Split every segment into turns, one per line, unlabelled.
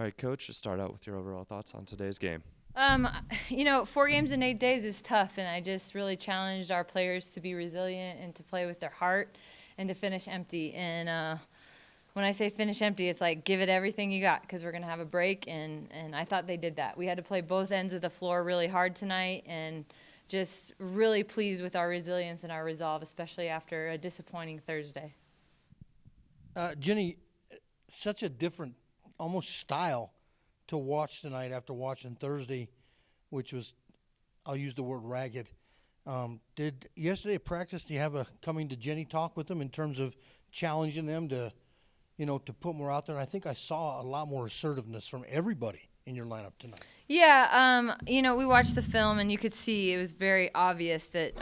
All right, Coach, just start out with your overall thoughts on today's game.
4 games in 8 days is tough, and I just really challenged our players to be resilient and to play with their heart and to finish empty. And when I say finish empty, it's like give it everything you got because we're going to have a break, and I thought they did that. We had to play both ends of the floor really hard tonight, and just really pleased with our resilience and our resolve, especially after a disappointing Thursday.
Jenny, such a different, almost style to watch tonight after watching Thursday, which was, I'll use the word ragged. Did yesterday at practice, do you have a coming to Jenny talk with them in terms of challenging them to, to put more out there? And I think I saw a lot more assertiveness from everybody in your lineup tonight.
Yeah, we watched the film, and you could see it was very obvious that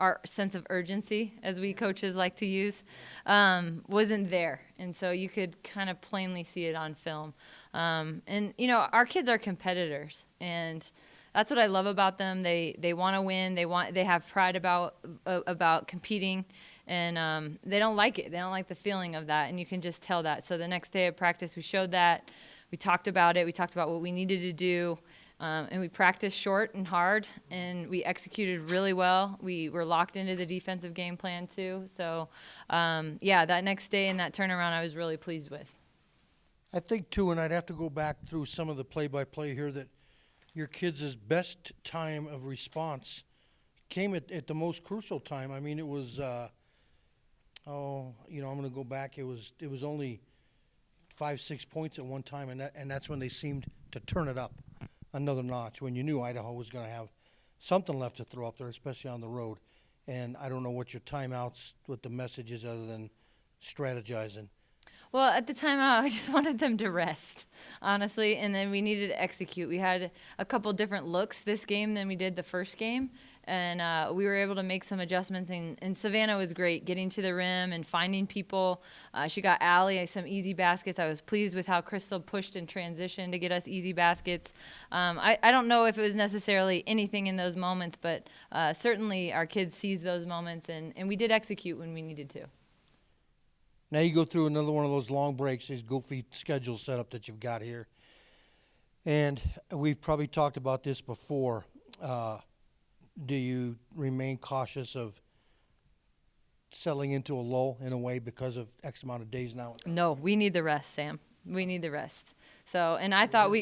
our sense of urgency, as we coaches like to use, wasn't there. And so you could kind of plainly see it on film. Our kids are competitors, and that's what I love about them. They want to win. They have pride about competing, and they don't like it. They don't like the feeling of that, and you can just tell that. So the next day of practice, we showed that. We talked about it. We talked about what we needed to do. And we practiced short and hard, and we executed really well. We were locked into the defensive game plan, too. So, that next day and that turnaround I was really pleased with.
I think, too, and I'd have to go back through some of the play-by-play here, that your kids' best time of response came at the most crucial time. I mean, it was, I'm going to go back. It was only 5-6 points at one time, and that's when they seemed to turn it up another notch, when you knew Idaho was going to have something left to throw up there, especially on the road. And I don't know what your timeouts, what the message is other than strategizing.
Well, at the timeout, I just wanted them to rest, honestly, and then we needed to execute. We had a couple different looks this game than we did the first game, and we were able to make some adjustments, and Savannah was great, getting to the rim and finding people. She got Allie some easy baskets. I was pleased with how Crystal pushed in transition to get us easy baskets. I don't know if it was necessarily anything in those moments, but certainly our kids seized those moments, and we did execute when we needed to.
Now you go through another one of those long breaks, these goofy schedule setup that you've got here. And we've probably talked about this before. Do you remain cautious of settling into a lull in a way because of X amount of days now?
No, we need the rest, Sam. We need the rest. So, and I thought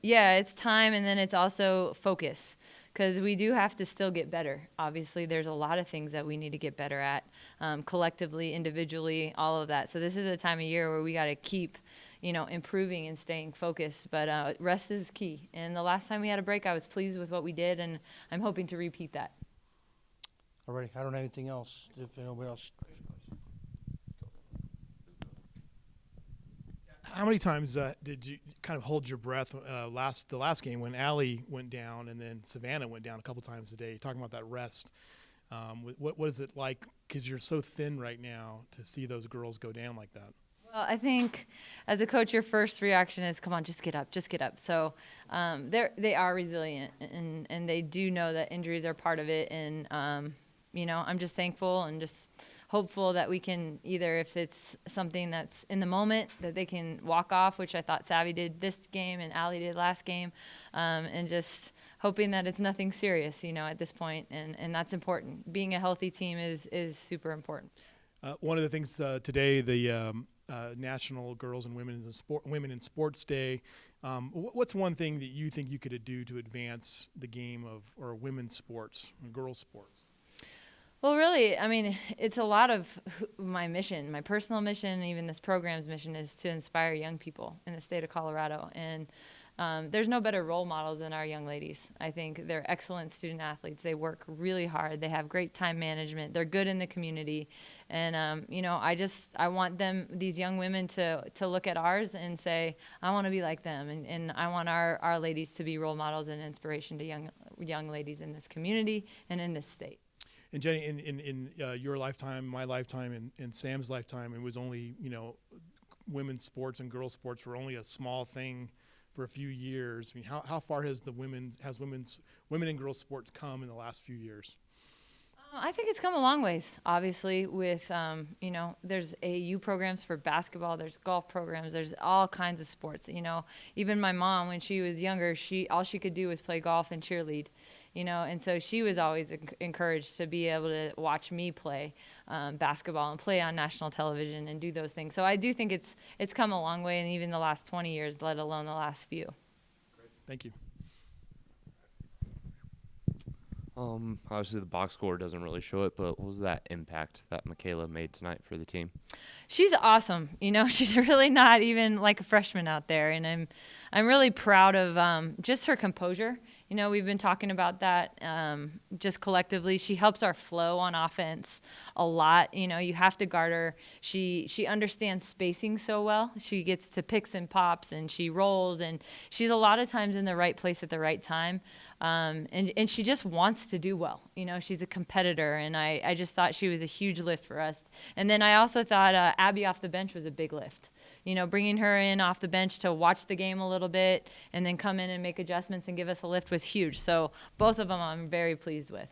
yeah, it's time, and then it's also focus, because we do have to still get better. Obviously, there's a lot of things that we need to get better at, collectively, individually, all of that. So this is a time of year where we got to keep, improving and staying focused. But rest is key. And the last time we had a break, I was pleased with what we did, and I'm hoping to repeat that.
All right, I don't have anything else. If nobody else.
How many times did you kind of hold your breath the last game when Allie went down and then Savannah went down a couple times a day? Talking about that rest, what is it like? Because you're so thin right now to see those girls go down like that.
Well, I think as a coach, your first reaction is, come on, just get up, just get up. So they are resilient, and they do know that injuries are part of it. And, I'm just thankful and just hopeful that we can either, if it's something that's in the moment, that they can walk off, which I thought Savvy did this game and Allie did last game, and just hoping that it's nothing serious, at this point, and that's important. Being a healthy team is super important.
One of the things today, the National Girls and Women in Sports Day. What's one thing that you think you could do to advance the game or women's sports, girls' sports?
Well, really, I mean, it's a lot of my mission, my personal mission, even this program's mission is to inspire young people in the state of Colorado. And there's no better role models than our young ladies. I think they're excellent student athletes. They work really hard. They have great time management. They're good in the community. And, I want these young women to look at ours and say, I want to be like them. And I want our ladies to be role models and inspiration to young ladies in this community and in this state.
And Jenny, in your lifetime, my lifetime, and Sam's lifetime, it was only, women's sports and girls' sports were only a small thing for a few years. I mean, how far has women and girls' sports come in the last few years?
I think it's come a long ways, obviously, with, there's AAU programs for basketball, there's golf programs, there's all kinds of sports, Even my mom, when she was younger, all she could do was play golf and cheerlead, and so she was always encouraged to be able to watch me play basketball and play on national television and do those things. So I do think it's come a long way, and even the last 20 years, let alone the last few.
Thank you.
Obviously the box score doesn't really show it, but what was that impact that Makayla made tonight for the team?
She's awesome. She's really not even like a freshman out there, and I'm really proud of just her composure. We've been talking about that just collectively. She helps our flow on offense a lot. You have to guard her. She understands spacing so well. She gets to picks and pops, and she rolls, and she's a lot of times in the right place at the right time. And she just wants to do well. She's a competitor, and I just thought she was a huge lift for us. And then I also thought Abby off the bench was a big lift. Bringing her in off the bench to watch the game a little bit and then come in and make adjustments and give us a lift was huge. So both of them I'm very pleased with.